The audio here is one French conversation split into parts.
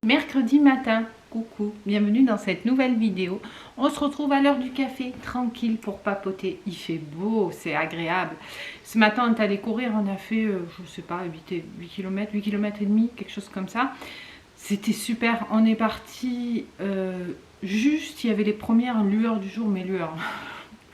Mercredi matin, coucou, bienvenue dans cette nouvelle vidéo. On se retrouve à l'heure du café, tranquille pour papoter. Il fait beau, c'est agréable. Ce matin, on est allé courir, on a fait, je sais pas, 8 km, 8 km et demi, quelque chose comme ça. C'était super, on est parti juste, il y avait les premières lueurs du jour, mais lueurs,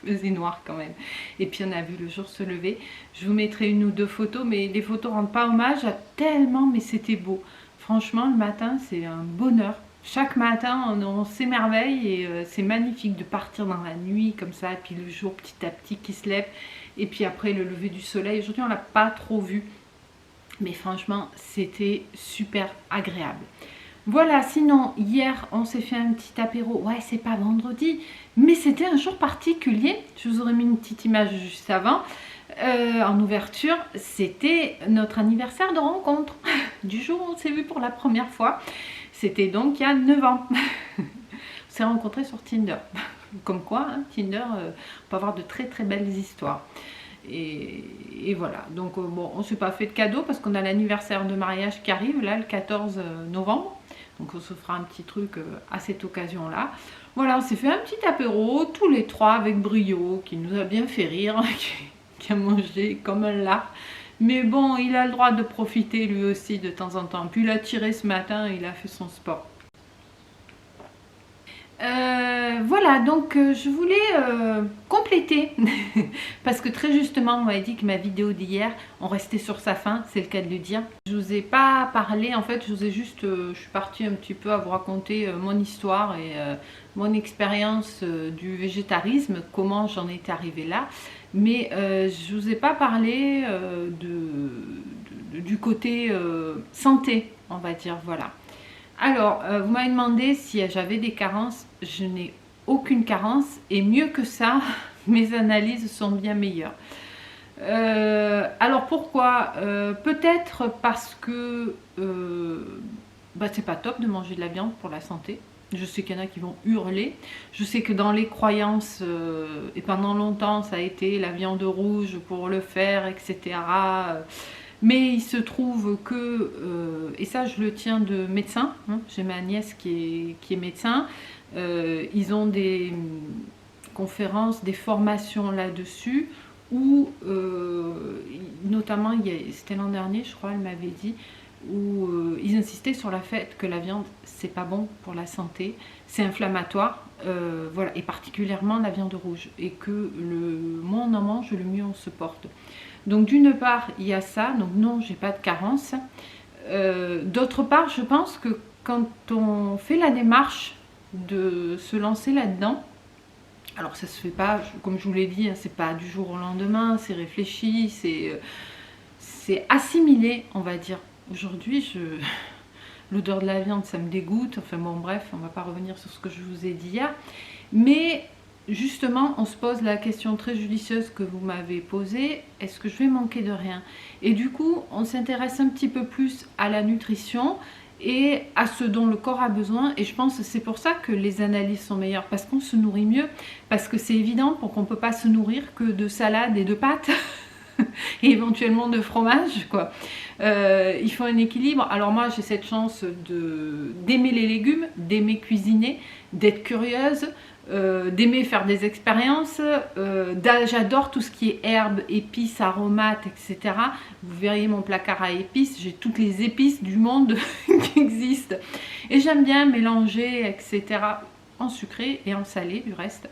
il faisait noir quand même. Et puis on a vu le jour se lever. Je vous mettrai une ou deux photos, mais les photos rendent pas hommage à tellement, mais c'était beau. Franchement, le matin, c'est un bonheur. Chaque matin, on s'émerveille et c'est magnifique de partir dans la nuit comme ça, et puis le jour petit à petit qui se lève, et puis après le lever du soleil. Aujourd'hui, on l'a pas trop vu, mais franchement, c'était super agréable. Voilà, sinon, hier, on s'est fait un petit apéro. Ouais, c'est pas vendredi, mais c'était un jour particulier. Je vous aurais mis une petite image juste avant. En ouverture, c'était notre anniversaire de rencontre du jour où on s'est vu pour la première fois. C'était donc il y a 9 ans. On s'est rencontrés sur Tinder. Comme quoi, hein, Tinder peut avoir de très très belles histoires. Et voilà, donc bon, on ne s'est pas fait de cadeau parce qu'on a l'anniversaire de mariage qui arrive, là, le 14 novembre. Donc on se fera un petit truc à cette occasion-là. Voilà, on s'est fait un petit apéro, tous les trois, avec Brio, qui nous a bien fait rire, qui a mangé comme un lard. Mais bon, il a le droit de profiter lui aussi de temps en temps. Puis il a tiré ce matin, il a fait son sport. Voilà, donc je voulais compléter parce que très justement on m'avait dit que ma vidéo d'hier, on restait sur sa fin, c'est le cas de le dire. Je vous ai pas parlé, en fait je vous ai juste, je suis partie un petit peu à vous raconter mon histoire et mon expérience du végétarisme, comment j'en étais arrivée là, mais je vous ai pas parlé du côté santé, on va dire, voilà. Alors, vous m'avez demandé si j'avais des carences. Je n'ai aucune carence et mieux que ça, mes analyses sont bien meilleures. Alors pourquoi peut-être parce que c'est pas top de manger de la viande pour la santé. Je sais qu'il y en a qui vont hurler. Je sais que dans les croyances, et pendant longtemps, ça a été la viande rouge pour le fer, etc. Mais il se trouve que, et ça je le tiens de médecin, hein, j'ai ma nièce qui est médecin, ils ont des conférences, des formations là-dessus, où notamment, c'était l'an dernier je crois, elle m'avait dit, où ils insistaient sur le fait que la viande c'est pas bon pour la santé, c'est inflammatoire, voilà, et particulièrement la viande rouge, et que le moins on en mange, le mieux on se porte. Donc d'une part, il y a ça, donc non, j'ai pas de carence. D'autre part, je pense que quand on fait la démarche de se lancer là-dedans, alors ça se fait pas, comme je vous l'ai dit, hein, c'est pas du jour au lendemain, c'est réfléchi, c'est assimilé, on va dire. Aujourd'hui, l'odeur de la viande, ça me dégoûte, enfin bon bref, on va pas revenir sur ce que je vous ai dit hier, mais justement, on se pose la question très judicieuse que vous m'avez posée, est-ce que je vais manquer de rien? Et du coup, on s'intéresse un petit peu plus à la nutrition et à ce dont le corps a besoin. Et je pense que c'est pour ça que les analyses sont meilleures, parce qu'on se nourrit mieux, parce que c'est évident pour qu'on ne peut pas se nourrir que de salade et de pâtes. Et éventuellement de fromage, quoi. Il faut un équilibre. Alors moi j'ai cette chance d'aimer les légumes, d'aimer cuisiner, d'être curieuse, d'aimer faire des expériences. J'adore tout ce qui est herbes, épices, aromates, etc. Vous verriez mon placard à épices, j'ai toutes les épices du monde qui existent. Et j'aime bien mélanger, etc. en sucré et en salé du reste.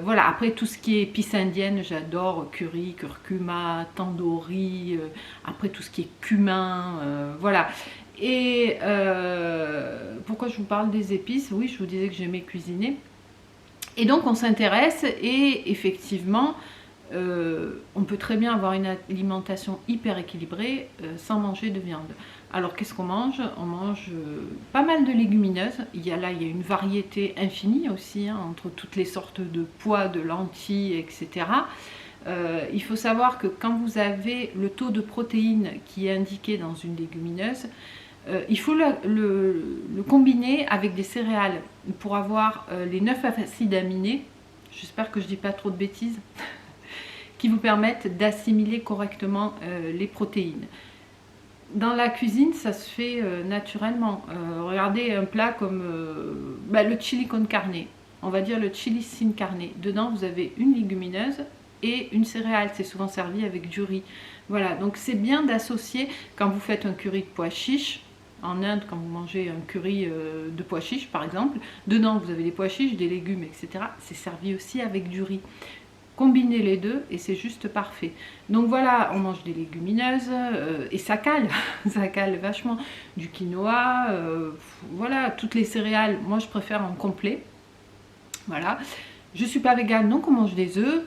Voilà, après tout ce qui est épices indiennes, j'adore, curry, curcuma, tandoori, après tout ce qui est cumin, voilà. Et pourquoi je vous parle des épices? Oui, je vous disais que j'aimais cuisiner. Et donc on s'intéresse et effectivement, on peut très bien avoir une alimentation hyper équilibrée sans manger de viande. Alors qu'est-ce qu'on mange? On mange pas mal de légumineuses. Il y a une variété infinie aussi, hein, entre toutes les sortes de pois, de lentilles, etc. Il faut savoir que quand vous avez le taux de protéines qui est indiqué dans une légumineuse, il faut le combiner avec des céréales pour avoir les 9 acides aminés. J'espère que je ne dis pas trop de bêtises. Qui vous permettent d'assimiler correctement les protéines. Dans la cuisine, ça se fait naturellement. Regardez un plat comme le chili con carne. On va dire le chili sin carne. Dedans, vous avez une légumineuse et une céréale. C'est souvent servi avec du riz. Voilà, donc c'est bien d'associer quand vous faites un curry de pois chiches. En Inde, quand vous mangez un curry de pois chiches, par exemple, dedans, vous avez des pois chiches, des légumes, etc. C'est servi aussi avec du riz. Combinez les deux et c'est juste parfait. Donc voilà, on mange des légumineuses et ça cale, ça cale vachement. Du quinoa, voilà, toutes les céréales, moi je préfère en complet. Voilà, je suis pas végane donc on mange des œufs,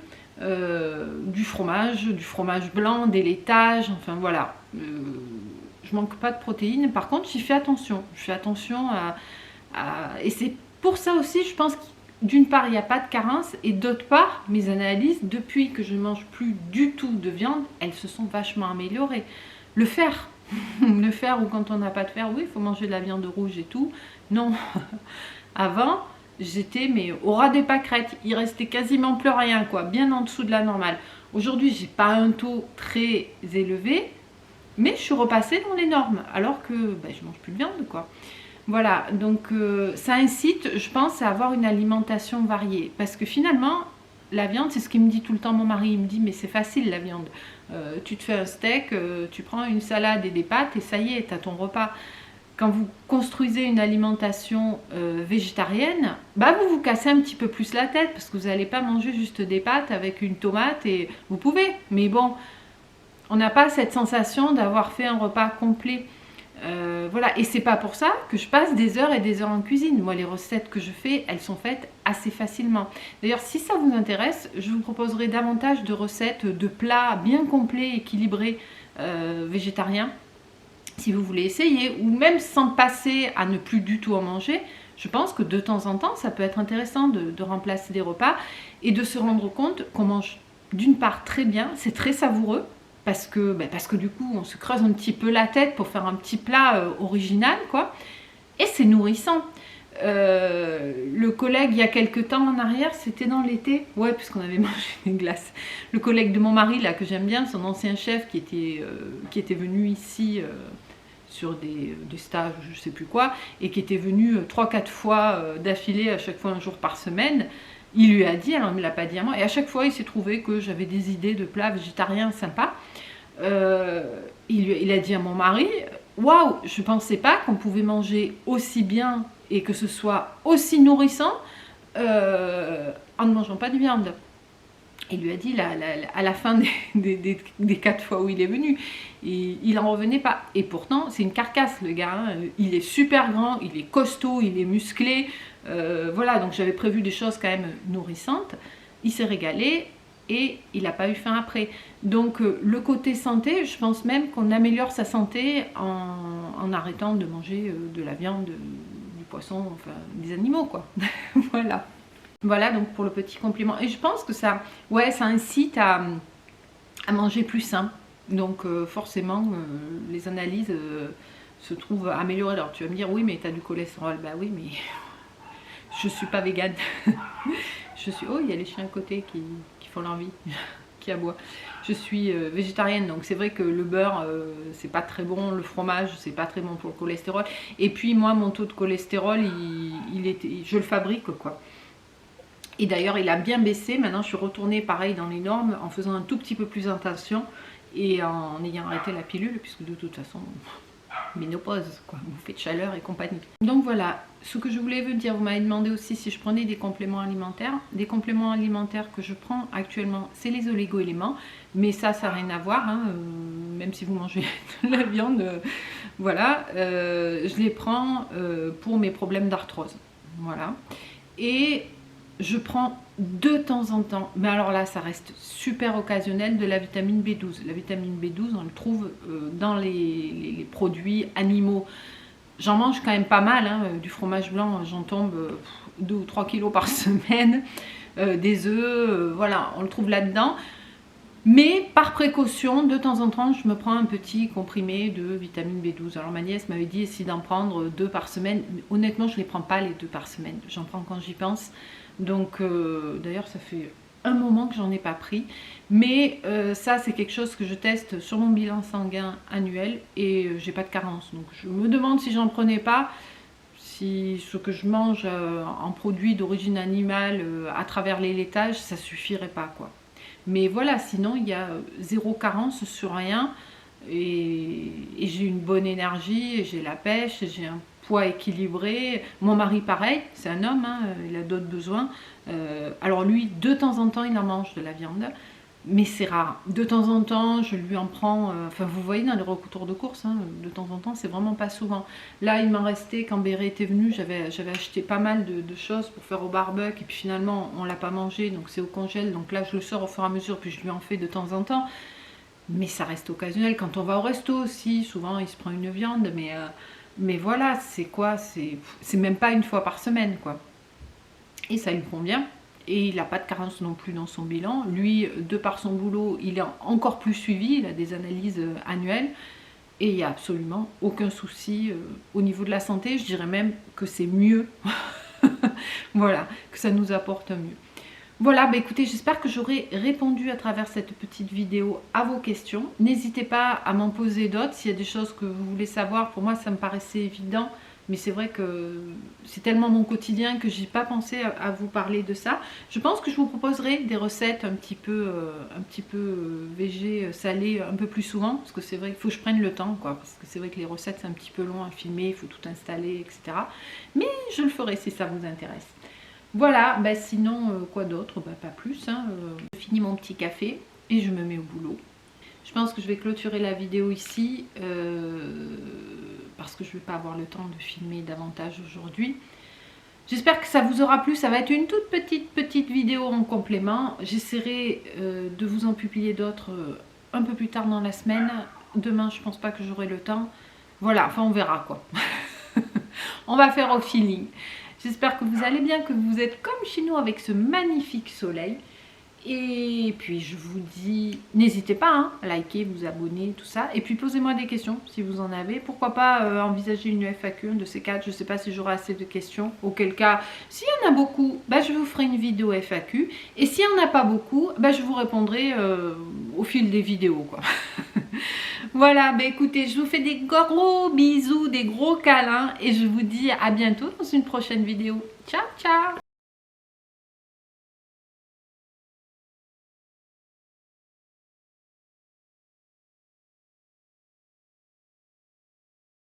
du fromage blanc, des laitages, enfin voilà. Je manque pas de protéines, par contre j'y fais attention. Je fais attention et c'est pour ça aussi je pense que d'une part, il n'y a pas de carence et d'autre part, mes analyses, depuis que je ne mange plus du tout de viande, elles se sont vachement améliorées. Le fer, le fer ou quand on n'a pas de fer, oui, il faut manger de la viande rouge et tout. Non, avant, j'étais mais au ras des pâquerettes, il restait quasiment plus rien, quoi, bien en dessous de la normale. Aujourd'hui, j'ai pas un taux très élevé, mais je suis repassée dans les normes, alors que je mange plus de viande, quoi. Voilà, donc ça incite, je pense, à avoir une alimentation variée. Parce que finalement, la viande, c'est ce qu'il me dit tout le temps mon mari. Il me dit, mais c'est facile la viande. Tu te fais un steak, tu prends une salade et des pâtes et ça y est, tu as ton repas. Quand vous construisez une alimentation végétarienne, vous vous cassez un petit peu plus la tête parce que vous n'allez pas manger juste des pâtes avec une tomate et vous pouvez. Mais bon, on n'a pas cette sensation d'avoir fait un repas complet. Voilà, et c'est pas pour ça que je passe des heures et des heures en cuisine. Moi, les recettes que je fais, elles sont faites assez facilement. D'ailleurs, si ça vous intéresse, je vous proposerai davantage de recettes de plats bien complets, équilibrés, végétariens, si vous voulez essayer, ou même sans passer à ne plus du tout en manger. Je pense que de temps en temps, ça peut être intéressant de remplacer des repas et de se rendre compte qu'on mange d'une part très bien, c'est très savoureux, parce que du coup on se creuse un petit peu la tête pour faire un petit plat original, quoi, et c'est nourrissant. Le collègue il y a quelques temps en arrière, c'était dans l'été, ouais, puisqu'on avait mangé des glaces, le collègue de mon mari là que j'aime bien, son ancien chef qui était venu ici sur des stages, je sais plus quoi, et qui était venu 3-4 fois d'affilée, à chaque fois un jour par semaine. Il lui a dit, alors il ne me l'a pas dit à moi, et à chaque fois il s'est trouvé que j'avais des idées de plats végétariens sympas. Il a dit à mon mari, waouh, je ne pensais pas qu'on pouvait manger aussi bien et que ce soit aussi nourrissant en ne mangeant pas de viande. Il lui a dit à la fin des 4 fois où il est venu, il n'en revenait pas. Et pourtant, c'est une carcasse le gars, hein. Il est super grand, il est costaud, il est musclé. Voilà, donc j'avais prévu des choses quand même nourrissantes. Il s'est régalé et il n'a pas eu faim après. Donc le côté santé, je pense même qu'on améliore sa santé en arrêtant de manger de la viande, du poisson, enfin des animaux, quoi. Voilà. Voilà donc pour le petit complément. Et je pense que ça incite à manger plus sain. Donc forcément, les analyses se trouvent améliorées. Alors tu vas me dire, oui, mais tu as du cholestérol. Bah oui, mais je suis pas végane. Oh, il y a les chiens à côté qui font leur vie, qui aboient. Je suis végétarienne, donc c'est vrai que le beurre, c'est pas très bon. Le fromage, c'est pas très bon pour le cholestérol. Et puis moi, mon taux de cholestérol, je le fabrique, quoi. Et d'ailleurs, il a bien baissé. Maintenant, je suis retournée pareil dans les normes en faisant un tout petit peu plus attention et en ayant arrêté la pilule, puisque de toute façon, ménopause, quoi, bouffée de chaleur et compagnie. Donc voilà, ce que je voulais vous dire, vous m'avez demandé aussi si je prenais des compléments alimentaires. Des compléments alimentaires que je prends actuellement, c'est les oligo-éléments, mais ça n'a rien à voir, hein, même si vous mangez de la viande, voilà. Je les prends pour mes problèmes d'arthrose, voilà. Et je prends de temps en temps, mais alors là ça reste super occasionnel, de la vitamine B12. La vitamine B12 on le trouve dans les produits animaux. J'en mange quand même pas mal, hein. Du fromage blanc j'en tombe 2 ou 3 kilos par semaine, des œufs, voilà, on le trouve là-dedans. Mais par précaution, de temps en temps, je me prends un petit comprimé de vitamine B12. Alors ma nièce m'avait dit essayer d'en prendre 2 par semaine. Honnêtement, je ne les prends pas les 2 par semaine. J'en prends quand j'y pense. Donc d'ailleurs, ça fait un moment que j'en ai pas pris. Mais ça, c'est quelque chose que je teste sur mon bilan sanguin annuel et j'ai pas de carence. Donc je me demande si j'en prenais pas, si ce que je mange en produits d'origine animale à travers les laitages, ça suffirait pas quoi. Mais voilà, sinon il y a zéro carence sur rien et j'ai une bonne énergie, j'ai la pêche, j'ai un poids équilibré. Mon mari pareil, c'est un homme, hein, il a d'autres besoins. Alors lui, de temps en temps, il en mange de la viande. Mais c'est rare. De temps en temps, je lui en prends. Enfin, vous voyez dans les retours de course, hein, de temps en temps, c'est vraiment pas souvent. Là, il m'en restait quand Béré était venu. J'avais acheté pas mal de choses pour faire au barbecue. Et puis finalement, on l'a pas mangé, donc c'est au congèle. Donc là, je le sors au fur et à mesure, puis je lui en fais de temps en temps. Mais ça reste occasionnel. Quand on va au resto aussi, souvent, il se prend une viande. Mais voilà, c'est quoi? C'est même pas une fois par semaine, quoi. Et ça lui convient. Et il n'a pas de carence non plus dans son bilan. Lui, de par son boulot, il est encore plus suivi, il a des analyses annuelles. Et il n'y a absolument aucun souci au niveau de la santé. Je dirais même que c'est mieux. Voilà, que ça nous apporte mieux. Voilà, bah écoutez, j'espère que j'aurai répondu à travers cette petite vidéo à vos questions. N'hésitez pas à m'en poser d'autres s'il y a des choses que vous voulez savoir. Pour moi, ça me paraissait évident, mais c'est vrai que c'est tellement mon quotidien que j'ai pas pensé à vous parler de ça. Je pense que je vous proposerai des recettes un petit peu végé, salées un peu plus souvent, parce que c'est vrai qu'il faut que je prenne le temps, quoi. Parce que c'est vrai que les recettes, c'est un petit peu long à filmer, il faut tout installer, etc. Mais je le ferai si ça vous intéresse. Voilà, bah sinon, quoi d'autre? Bah, pas plus, hein. Je finis mon petit café et je me mets au boulot. Je pense que je vais clôturer la vidéo ici parce que je ne vais pas avoir le temps de filmer davantage aujourd'hui. J'espère que ça vous aura plu. Ça va être une toute petite vidéo en complément. J'essaierai de vous en publier d'autres un peu plus tard dans la semaine. Demain, je pense pas que j'aurai le temps. Voilà, enfin on verra quoi. On va faire au feeling. J'espère que vous allez bien, que vous êtes comme chez nous avec ce magnifique soleil. Et puis je vous dis, n'hésitez pas hein, à liker, vous abonner, tout ça. Et puis posez-moi des questions si vous en avez. Pourquoi pas envisager une FAQ, un de ces quatre. Je ne sais pas si j'aurai assez de questions. Auquel cas, s'il y en a beaucoup, bah, je vous ferai une vidéo FAQ. Et s'il n'y en a pas beaucoup, bah, je vous répondrai au fil des vidéos, quoi. Voilà, bah écoutez, je vous fais des gros bisous, des gros câlins. Et je vous dis à bientôt dans une prochaine vidéo. Ciao, ciao!